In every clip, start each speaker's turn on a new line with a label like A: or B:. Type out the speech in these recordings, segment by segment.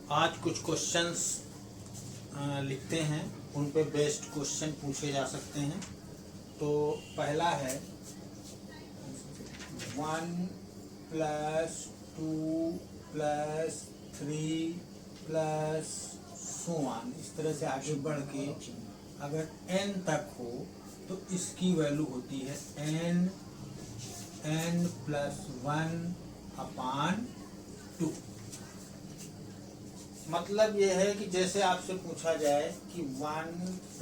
A: आज कुछ क्वेश्चंस लिखते हैं, उन पे बेस्ड क्वेश्चन पूछे जा सकते हैं। तो पहला है 1 + 2 + 3 + so on। इस तरह से आगे बढ़ के अगर n तक हो तो इसकी वैल्यू होती है n +1/2। मतलब यह है कि जैसे आपसे पूछा जाए कि 1 +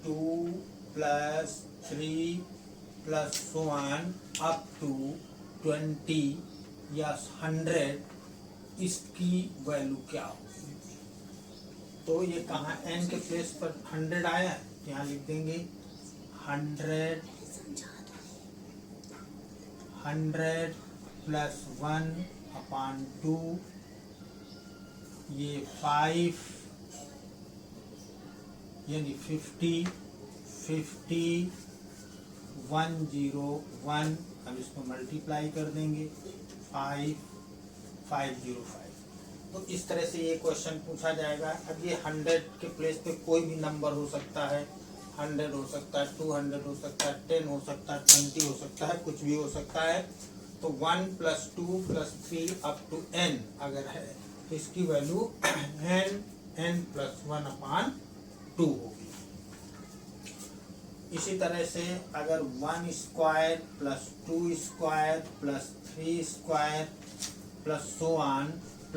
A: 2 + 3 + so on up to 20 या 100, इसकी वैल्यू क्या होगी। तो ये कहाँ n के प्लेस पर 100 आया, यहाँ लिख देंगे 100 + 1/2, ये 5 यानी 50 101। अब इसको मल्टीप्लाई कर देंगे 5505। तो इस तरह से ये क्वेश्चन पूछा जाएगा। अब ये 100 के प्लेस पे कोई भी नंबर हो सकता है, 100 हो सकता है, 200 हो सकता है, 10 हो सकता है, 20 हो सकता है, कुछ भी हो सकता है। तो 1 + 2 + 3 up to n अगर है तो इसकी वैल्यू n + 1/2 होगी। इसी तरह से अगर 1² + 2² + 3² + so on +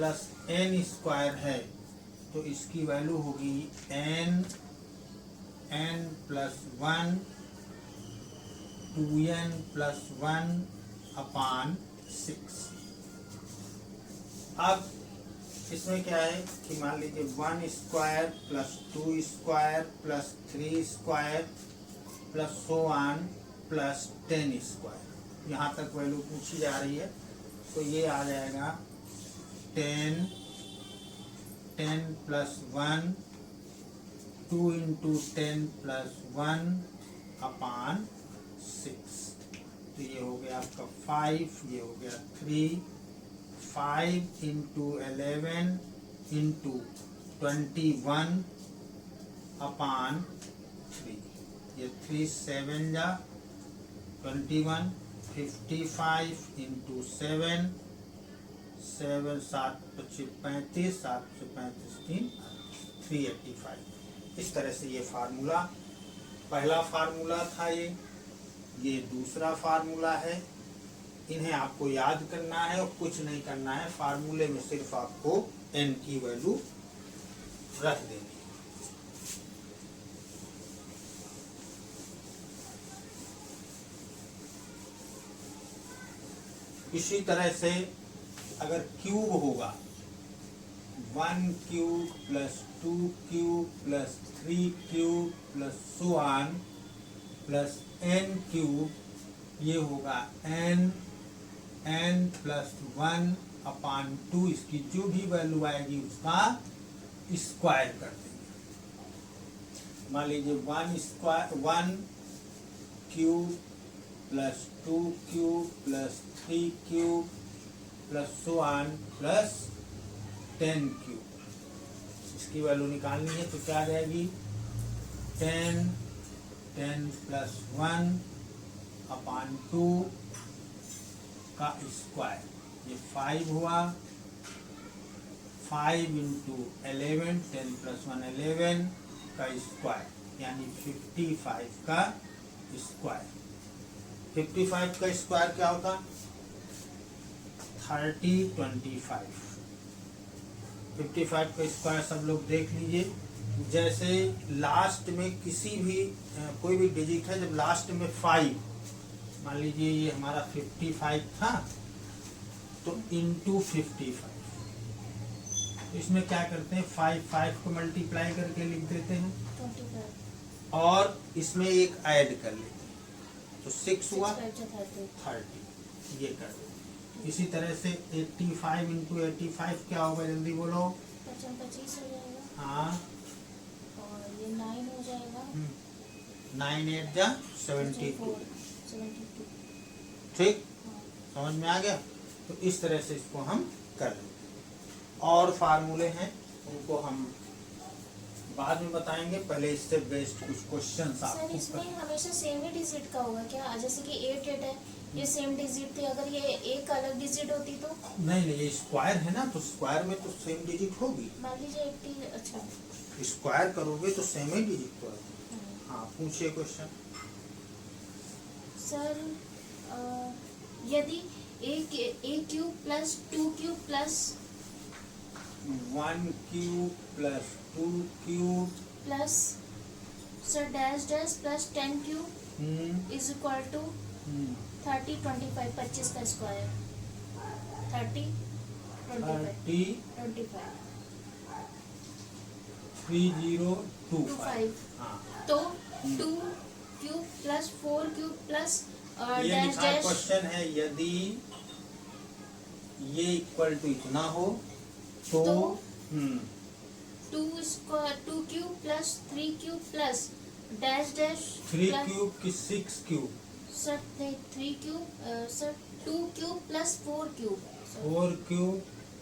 A: n² है तो इसकी वैल्यू होगी n + 1 2n + 1/6। अब इसमें क्या है कि मान लीजिए 1² + 2² + 3² + so on + 10²। यहाँ तक वैल्यू पूछी जा रही है तो ये आ जाएगा 10 + 1 2 × 10 + 1/6। तो ये हो गया आपका 5, ये हो गया 3, 5 × 11 × 21/3। ये 3 7 जा 21, 55 × 7 7 7 25 35, 7 से 35 3 385। इस तरह से ये फार्मूला, पहला फार्मूला था ये दूसरा फार्मूला है। इन्हें आपको याद करना है और कुछ नहीं करना है। फार्मूले में सिर्फ आपको n की वैल्यू रख देनी है। इसी तरह से अगर क्यूब होगा 1³ + 2³ + 3³ + so on + n³, ये होगा n + 1/2। इसकी जो भी वैल्यू आएगी उसका स्क्वायर कर देंगे। मान लीजिए 1³ + 2³ + 3³ + so on + 10³। इसकी वैल्यू निकालनी है तो क्या आ जाएगी 10 + 1/2 का स्क्वायर। ये 5 हुआ, 5 × 11 10 + 1 11 का स्क्वायर यानी 55 का स्क्वायर। 55 का स्क्वायर क्या होता 30 25। 55 का स्क्वायर सब लोग देख लीजिए। जैसे लास्ट में किसी भी कोई भी डिजिट है, जब लास्ट में 5, मान लीजिए ये हमारा 55 था तो × 55। इसमें क्या करते हैं 5 को मल्टीप्लाई करके लिख देते हैं
B: 25
A: और इसमें एक ऐड कर लेते हैं तो 6 हुआ 30, ये कर देते। इसी तरह से 85 × 85 क्या होगा, जल्दी बोलो।
B: 25 हो जाएगा।
A: हाँ,
B: और ये 9 हो जाएगा।
A: 9 8 जा 72।
B: 72।
A: ठीक, समझ में आ गया। तो इस तरह से इसको हम कर लेंगे। और फार्मूले हैं, उनको हम बाद में बताएंगे, पहले इससे बेस्ड कुछ क्वेश्चन
B: सर
A: आपको
B: इसमें हमेशा सेम ही डिजिट का होगा क्या? जैसे कि 8 8 है, ये सेम डिजिट थी, अगर ये एक अलग डिजिट होती तो
A: नहीं, ये स्क्वायर है ना, तो स्क्वायर में तो सेम डिजिट होगी।
B: मान लीजिए 80। अच्छा
A: स्क्वायर करोगे तो सेम ही डिजिट तो है। हाँ, पूछिए क्वेश्चन।
B: सर यदि a cube plus 2 cube plus
A: 1 cube plus 2 cube
B: plus sir dash dash plus 10 cube is equal to 30 25 25 का स्क्वायर 30 25 25
A: 3025। हाँ,
B: तो 2 क्यूब प्लस 4 क्यूब प्लस
A: ये
B: डैश
A: लिखा
B: डैश
A: क्वेश्चन है, यदि ये इक्वल टू इतना हो तो,
B: तो
A: 2
B: 2 cube plus 3 cube plus dash dash
A: 3 cube की 6 क्यूब,
B: सर नहीं 3 cube sir 2 cube plus 4 cube
A: 4 cube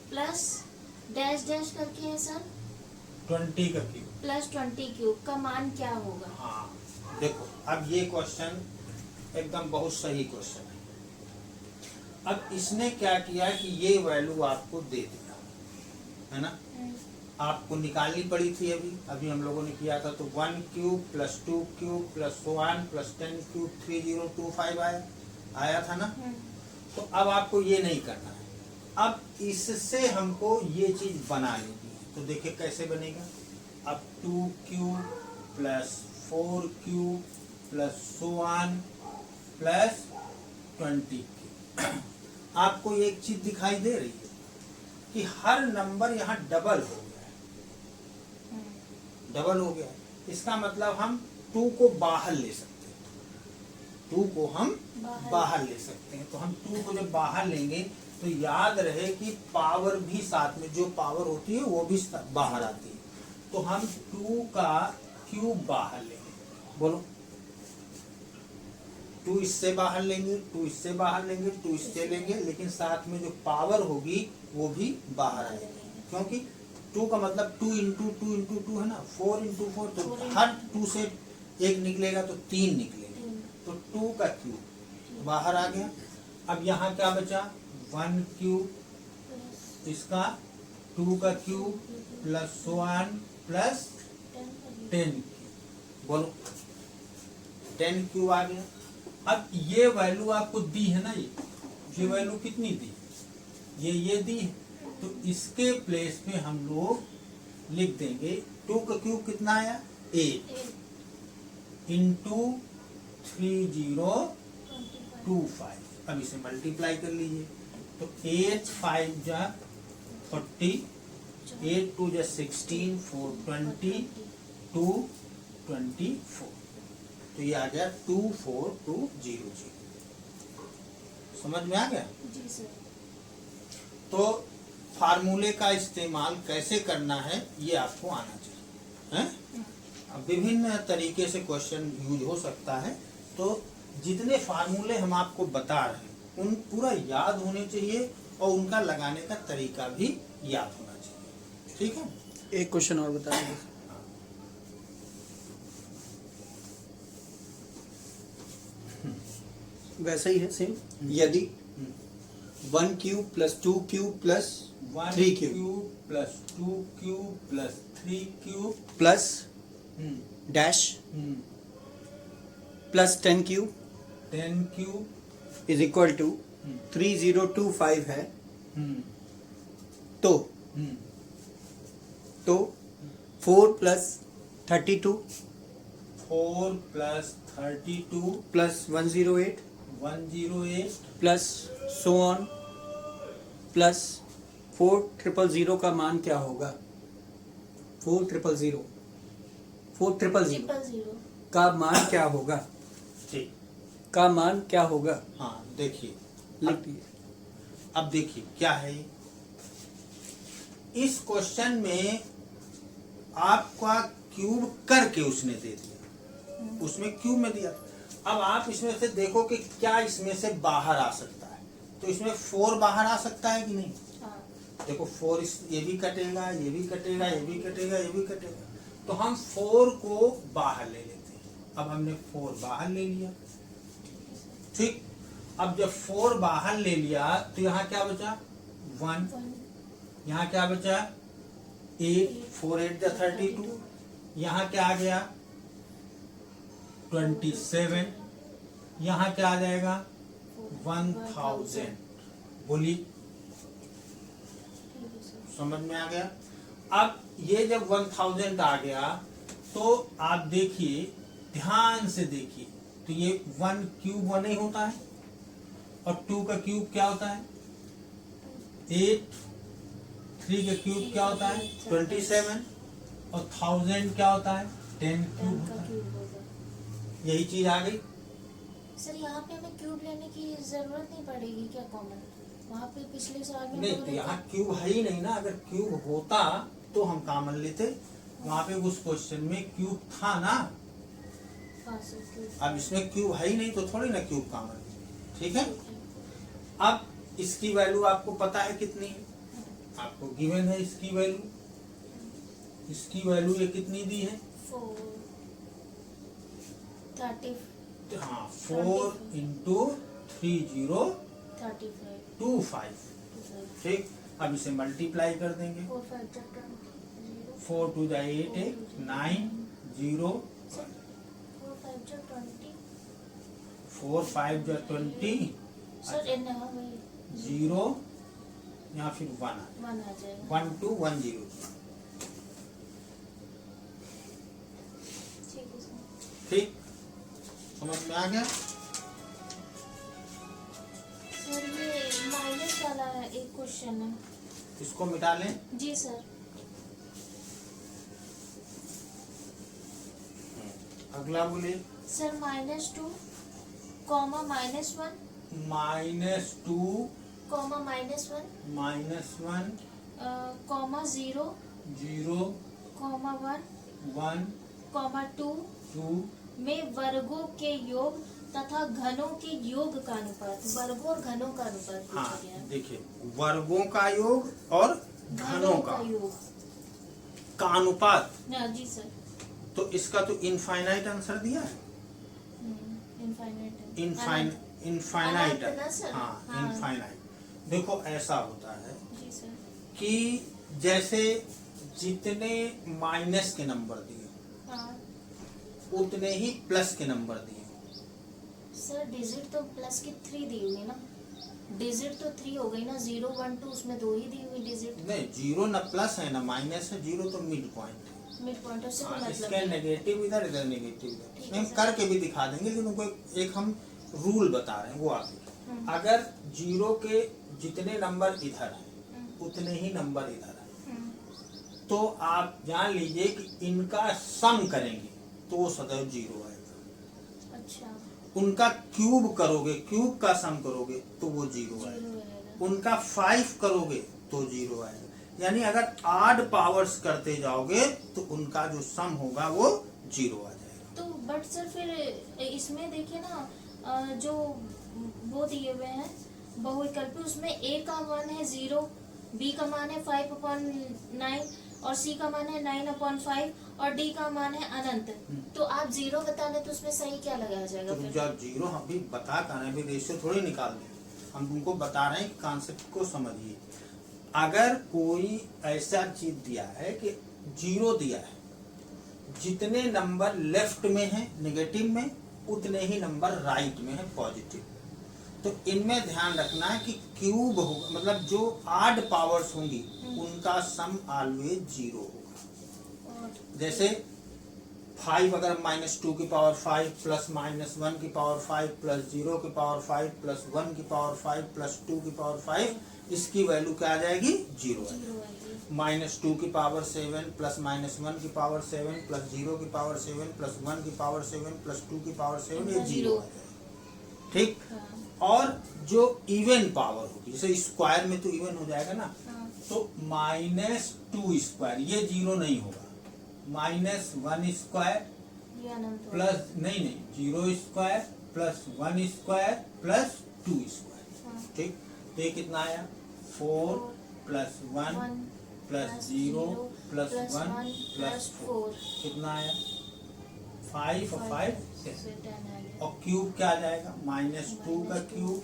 B: plus dash dash करके है सर
A: 20 का क्यूब।
B: प्लस 20 क्यूब का मान क्या होगा?
A: हाँ, देखो अब ये क्वेश्चन एकदम बहुत सही क्वेश्चन है। अब इसने क्या किया कि ये वैल्यू आपको दे दिया, है ना, आपको निकालनी पड़ी थी। अभी हम लोगों ने किया था, तो 1 cube plus 2 cube plus 1 plus 10 cube 3025 आया था ना। तो अब आपको ये नहीं करना है, अब इससे हमको ये चीज बना लेनी है। तो देखिए कैसे बनेगा। अब 2 cube plus 4 cube plus 1 plus 20 cube. आपको एक चीज दिखाई दे रही है कि हर नंबर यहाँ डबल हो गया है, डबल हो गया है। इसका मतलब हम 2 को बाहर ले सकते हैं, 2 को हम बाहर ले सकते हैं। तो हम 2 को जब बाहर लेंगे तो याद रहे कि पावर भी साथ में, जो पावर होती है वो भी बाहर आती है। तो हम 2 का क्यूब बाहर लेंगे, बोलो 2 इससे बाहर लेंगे, 2 इससे बाहर लेंगे, 2 इससे लेंगे, लेकिन साथ में जो पावर होगी वो भी बाहर आएगी, क्योंकि 2 का मतलब 2 इंटू 2 इंटू 2 है ना, 4 इंटू 4, तो हर 2 से 1 निकलेगा तो 3 निकलेगा। तो 2 का क्यूब बाहर आ गया। अब यहाँ क्या बचा, 1 क्यूब, इसका 2 का क्यूब प्लस 1 प्लस 10 क्यूब, बोलो 10 क्यूब आ गया। अब ये वैल्यू आपको दी है ना, ये वैल्यू कितनी दी, ये दी है। तो इसके प्लेस में हम लोग लिख देंगे 2 का क्यूब कितना आया, 8 इंटू 3025। अब इसे मल्टीप्लाई कर लीजिए, तो 8 5 जा 40, 8 2 जा 16, 4 20, 2 24। तो ये आ गया 24200। समझ में आ गया।
B: जी सर।
A: तो फार्मूले का इस्तेमाल कैसे करना है ये आपको आना चाहिए, हैं? अब विभिन्न तरीके से क्वेश्चन यूज हो सकता है। तो जितने फार्मूले हम आपको बता रहे हैं उन पूरा याद होने चाहिए और उनका लगाने का तरीका भी याद होना चाहिए, ठीक है।
C: एक क्वेश्चन और बता दीजिए। वैसा ही है सेम। यदि 1 cube plus 2 cube plus 3 cube
A: plus 2 cube plus 3 cube
C: plus dash plus 10 cube
A: 10 cube
C: is equal to 3025 है, तो 4 plus 32
A: 4 plus 32
C: plus 108
A: 108
C: plus so on plus 4000 का मान क्या होगा? 4000 का मान क्या होगा?
A: ठीक,
C: का मान क्या होगा?
A: हाँ देखिए,
C: लिख दिए।
A: अब देखिए क्या है ये? इस क्वेश्चन में आपका क्यूब करके उसने दे दिया, उसमें क्यूब में दिया। अब आप इसमें से देखो कि क्या इसमें से बाहर आ सकता है। तो इसमें 4 बाहर आ सकता है कि नहीं?
B: हाँ।
A: देखो 4 ये भी कटेगा, ये भी कटेगा, ये भी कटेगा, ये भी कटेगा, तो हम 4 को बाहर ले लेते हैं। अब हमने 4 बाहर ले लिया, ठीक। अब जब 4 बाहर ले लिया तो यहाँ क्या बचा 1, यहाँ क्या बचा 8, 4 8 जा 32, यहाँ क्या आ गया 27, यहाँ क्या आ जाएगा 1000। बोली समझ में आ गया। अब ये जब 1000 आ गया तो आप देखिए, ध्यान से देखिए, तो ये 1 क्यूब 1 ही होता है और 2 का क्यूब क्या होता है 8, 3 का क्यूब क्या होता है 27 और 1000 क्या होता है 10 क्यूब होता है। यही चीज आ गई।
B: सर यहाँ पे हमें क्यूब लेने की जरूरत नहीं पड़ेगी क्या कॉमन? वहाँ पे पिछले साल में
A: नहीं, तो यहाँ क्यूब है ही नहीं ना। अगर क्यूब होता तो हम कॉमन लेते। वहाँ पे उस क्वेश्चन में क्यूब था ना। अब इसमें क्यूब है ही नहीं तो थोड़ी ना क्यूब कॉमन। ठीक है। अब इसकी वैल्यू आपको पता है कितनी है, आपको गिवन है इसकी वैल्यू। इसकी वैल्यू ये कितनी दी है
B: 30।
A: हाँ 4 इंटू 3025। ठीक। अब इसे मल्टीप्लाई कर देंगे। 4 2 8 9 0 4 5 20
B: सर
A: 0 या फिर 1
B: आ जाएगा
A: 1 2 1 0। ठीक, समझ में आ गया।
B: सर ये माइनस वाला एक क्वेश्चन है,
A: इसको मिटा लें।
B: जी सर।
A: अगला बोलिए
B: sir -2 comma -1
A: -2
B: comma -1
A: -1
B: comma 0
A: 0
B: comma 1
A: 1
B: comma 2
A: 2
B: में वर्गों के योग तथा घनों के योग का अनुपात। वर्गों और घनों का अनुपात
A: हाँ
B: पूछा गया है।
A: देखिए, वर्गों का योग और घनों का
B: योग
A: अनुपात।
B: जी सर।
A: तो इसका तो इनफाइनाइट आंसर दिया है। इनफाइनाइट
B: अनंत ना सर?
A: हाँ
B: हाँ।
A: इनफाइनाइट। देखो ऐसा होता है
B: जी सर।
A: कि जैसे जितने माइनस के नंबर दिए
B: हाँ
A: उतने ही प्लस के नंबर दिए।
B: सर डिजिट तो प्लस की 3 दी हुई ना, डिजिट तो 3 हो गई ना, 0 1 2 उसमें 2 ही दी हुई डिजिट।
A: नहीं, 0 न प्लस है ना माइनस है, 0 तो मिड पॉइंट है।
B: मिड पॉइंट उससे कोई मतलब
A: इसके
B: नहीं।
A: नेगेटिव इधर, इधर नेगेटिव इधर।
B: ठीक है
A: हम
B: सर।
A: करके भी दिखा देंगे, लेकिन उनको एक हम रूल बता रहे हैं वो आगे। अगर 0 के जितने नंबर इधर हैं उतने ही नंबर इधर हैं, तो आप जान लीजिए कि इनका सम करेंगे तो वो सदैव 0 आएगा।
B: अच्छा
A: उनका क्यूब करोगे, क्यूब का सम करोगे तो वो 0 आएगा।
B: 0 रहेगा।
A: उनका 5 करोगे तो 0 आएगा। यानी अगर ऑड पावर्स करते जाओगे तो उनका जो सम होगा वो 0 आ जाएगा।
B: तो बट सर फिर इसमें देखिए ना, जो वो दिए हुए हैं बहुविकल्पी, उसमें A का मान है 0, B का मान है 5/9 और C का मान है 9/5 और D का मान है अनंत। तो आप 0 बता ले तो उसमें सही क्या लगाया जाएगा
A: तो
B: फिर?
A: जब 0 हम भी बता कर रहे हैं, रेशियो थोड़ी निकाल दें, हम तुमको बता रहे हैं कि कॉन्सेप्ट को समझिए। अगर कोई ऐसा चीज दिया है कि 0 दिया है, जितने नंबर लेफ्ट में है नेगेटिव में उतने ही नंबर राइट में है पॉजिटिव। तो इनमें ध्यान रखना है कि क्यूब होगा, मतलब जो ऑड पावर्स होंगी उनका सम ऑलवेज 0 होगा। जैसे 5 अगर -2 की पावर 5 प्लस -1 की पावर 5 प्लस 0 की पावर 5 प्लस 1 की पावर 5 प्लस 2 की पावर 5, इसकी वैल्यू क्या आ जाएगी 0 आ जाएगी। -2 की पावर 7 प्लस -1 की पावर 7 प्लस 0 की पावर 7 प्लस 1 की पावर 7 प्लस 2 की पावर 7, ये 0 आ जाएगा। ठीक। और जो इवन पावर होगी, जैसे स्क्वायर में तो इवन हो जाएगा ना, तो -2 स्क्वायर ये 0 नहीं होगा। -1 स्क्वायर प्लस नहीं 0 square plus 1 square plus 2 square. ठीक। तो ये कितना आया 4 प्लस 1 प्लस 0 प्लस 1 प्लस 4 कितना आया 5 और 5 10 और क्यूब क्या आ जाएगा -2 का cube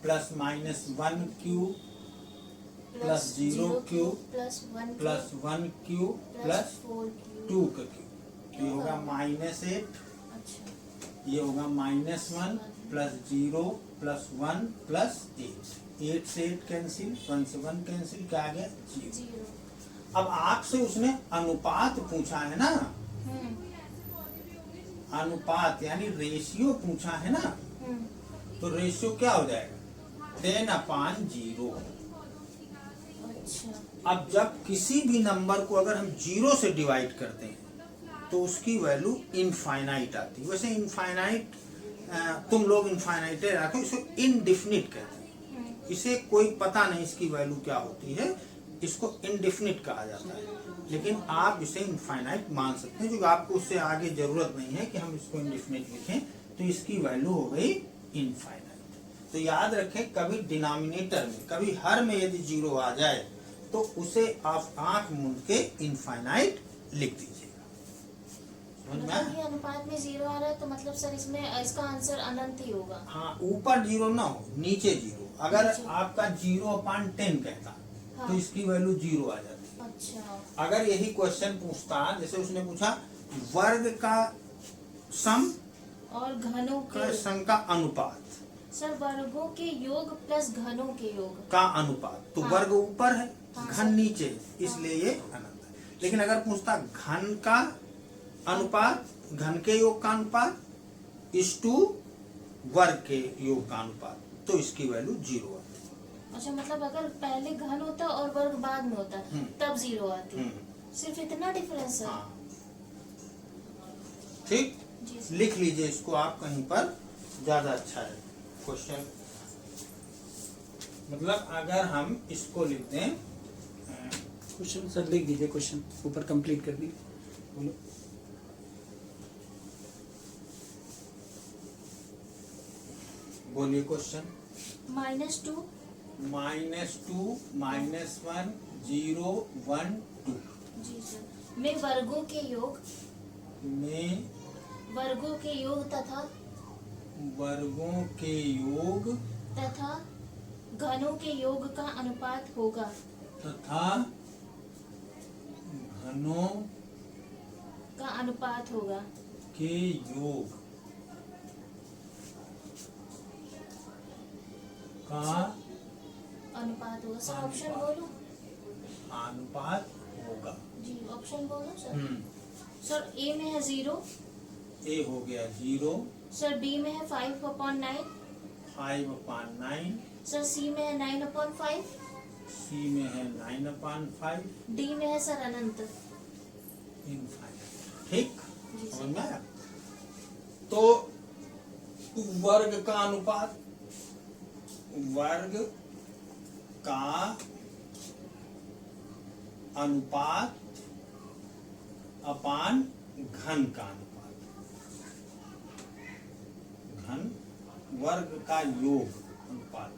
A: plus -1 cube plus 0 cube plus 1 cube plus 2 का क्यूब ये होगा -8 ये होगा -1 प्लस 0 प्लस 1 प्लस 8 से 8 कैंसिल 1 से 1 कैंसिल क्या आ गया 0। अब आपसे उसने अनुपात पूछा है ना अनुपात यानी रेशियो पूछा है ना तो रेशियो क्या हो जाएगा 10/0। अब जब किसी भी नंबर को अगर हम 0 से डिवाइड करते हैं तो उसकी वैल्यू इनफाइनाइट आती है। वैसे इनफाइनाइट तुम लोग इनफाइनाइट रखो, इसको इनडिफिनिट कहते हैं। इसे कोई पता नहीं इसकी वैल्यू क्या होती है, इसको इनडिफिनिट कहा जाता है। लेकिन आप इसे इनफाइनाइट मान सकते हैं क्योंकि आपको उससे आगे जरूरत नहीं है कि हम इसको इनडिफिनिट लिखें, तो इसकी वैल्यू हो गई इनफाइनाइट। तो याद रखें कभी डिनोमिनेटर में कभी हर में यदि 0 आ जाए तो उसे आप आंख मूंद के इनफाइनाइट लिख दीजिएगा।
B: मतलब ये अनुपात में 0 आ रहा है तो मतलब सर इसमें इसका आंसर अनंत ही होगा।
A: हाँ ऊपर 0 ना हो नीचे 0। अगर आपका 0/10 कहता
B: हाँ।
A: तो इसकी वैल्यू 0 आ जाती।
B: अच्छा
A: अगर यही क्वेश्चन पूछता जैसे उसने पूछा वर्ग का सम
B: और घनों
A: का
B: के
A: सम का अनुपात
B: सर वर्गों के योग प्लस घनों के योग
A: का अनुपात तो
B: हाँ।
A: वर्ग ऊपर है
B: हाँ,
A: घन नीचे इसलिए ये अनंत है। लेकिन अगर पूछता घन का अनुपात घन के योग का अनुपात इस टू वर्ग के योग का अनुपात तो इसकी वैल्यू 0 आती।
B: अच्छा मतलब अगर पहले घन होता और वर्ग बाद में होता तब 0 आती। सिर्फ इतना डिफरेंस है।
A: हाँ। ठीक
B: जी सर।
A: लिख लीजिए इसको आप कहीं पर ज्यादा अच्छा है क्वेश्चन। मतलब अगर हम इसको लिख दें
C: क्वेश्चन सर लिख दीजिए, क्वेश्चन ऊपर कंप्लीट कर दीजिए। बोलो
A: बोलिए क्वेश्चन।
B: -2
A: -1 0 1 2
B: जी सर में वर्गों के योग तथा घनों के योग का अनुपात होगा
A: तथा घनों
B: का अनुपात होगा
A: के योग का
B: अनुपात होगा। सर ऑप्शन बोलो।
A: अनुपात होगा।
B: जी ऑप्शन बोलो सर। सर ए में है 0,
A: ए हो गया 0,
B: सर बी में है 5/9,
A: 5/9,
B: सर सी में है 9/5,
A: सी में है 9/5,
B: डी में है सर अनंत।
A: इनफाइनाइट। ठीक
B: जी
A: समझ
B: सर।
A: में आया? तो वर्ग का अनुपात वर्ग का अनुपात अपान घन का अनुपात घन वर्ग का योग अनुपात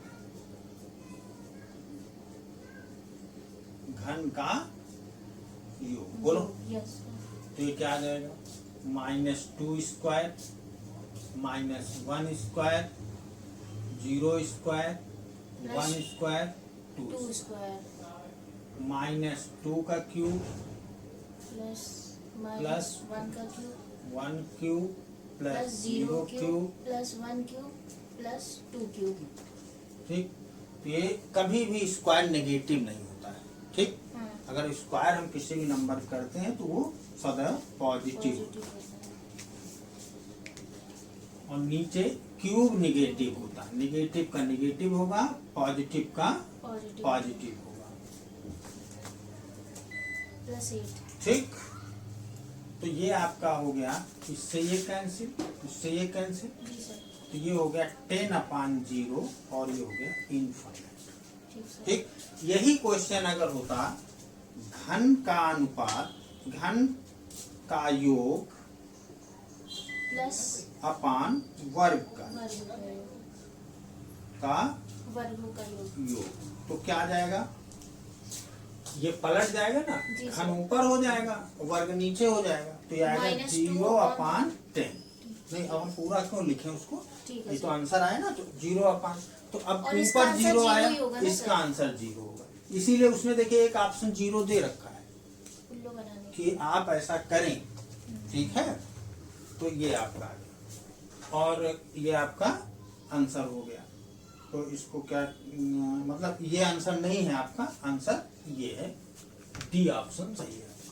A: घन का योग बोलो।
B: यस
A: तो ये क्या आ जाएगा -2 square -1 square 0 square 1 square 2
B: 2 square
A: -2 का क्यूब
B: प्लस
A: प्लस
B: -1 का cube
A: 1 cube plus 0 cube
B: plus 1 cube plus 2 cube.
A: ठीक। तो ये कभी भी स्क्वायर नेगेटिव नहीं होता है। ठीक।
B: हाँ।
A: अगर स्क्वायर हम किसी भी नंबर करते हैं तो वो सदैव पॉजिटिव
B: पॉजिटिव होता है।
A: और नीचे क्यूब निगेटिव होता है। निगेटिव का निगेटिव होगा पॉजिटिव का पॉजिटिव होगा।
B: +8।
A: ठीक। तो ये आपका हो गया इससे ये कैंसिल इससे ये कैंसिल
B: जी सर।
A: तो ये हो गया 10/0 और ये हो गया इनफाइनाइट।
B: ठीक सर।
A: ठीक। यही क्वेश्चन अगर होता घन का अनुपात घन का योग
B: प्लस
A: अपान वर्ग का
B: वर्गों का योग
A: योग तो क्या आ जाएगा ये पलट जाएगा ना,
B: जी,
A: घन ऊपर हो जाएगा, वर्ग नीचे हो जाएगा, तो ये आएगा
B: -2
A: 0/10। नहीं, अब हम पूरा क्यों लिखें उसको,
B: ठीक है
A: ये तो
B: जी।
A: आंसर आया ना, तो 0/5, तो अब
B: और इसका
A: ऊपर
B: आंसर
A: 0
B: 0
A: आया,
B: ही होगा ना
A: इसका
B: सर?
A: आंसर 0 होगा। इसीलिए उसने देखिए एक ऑप्शन 0 दे रखा है
B: उल्लू बनाने
A: कि आप ऐसा करें, ठीक है, तो ये आपका आ गया और ये आपका आंसर हो गया। तो इसको क्या मतलब ये आंसर नहीं है आपका, आंसर ये है, डी ऑप्शन सही है।